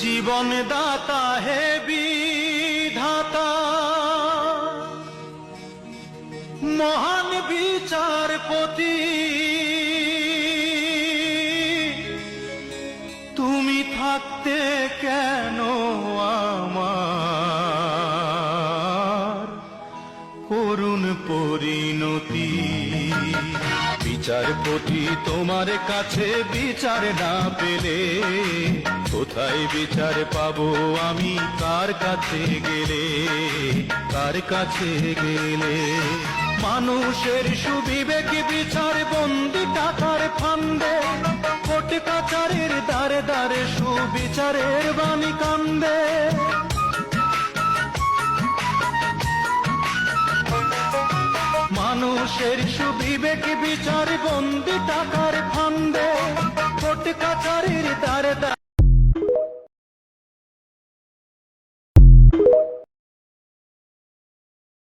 জীবন দাতা হে বিধাতা, মহান বিচারপতি, তুমি থাকতে কেন আমার করুণ পরিণতি। বিচারপতি তোমার কাছে বিচার না পেলে কোথায় বিচার পাবো আমি, কার কাছে গেলে, কার কাছে গেলে। মানুষের সুবিবেক বিচার বন্দি টাকার ফান্দে, কোর্ট কাছারির দ্বারে দ্বারে সুবিচারের বাণী কান্দে। মানুষের সুবিবেক বিচার বন্দি টাকার ফান্দে, কোর্ট কাছারির দ্বারে দ্বারে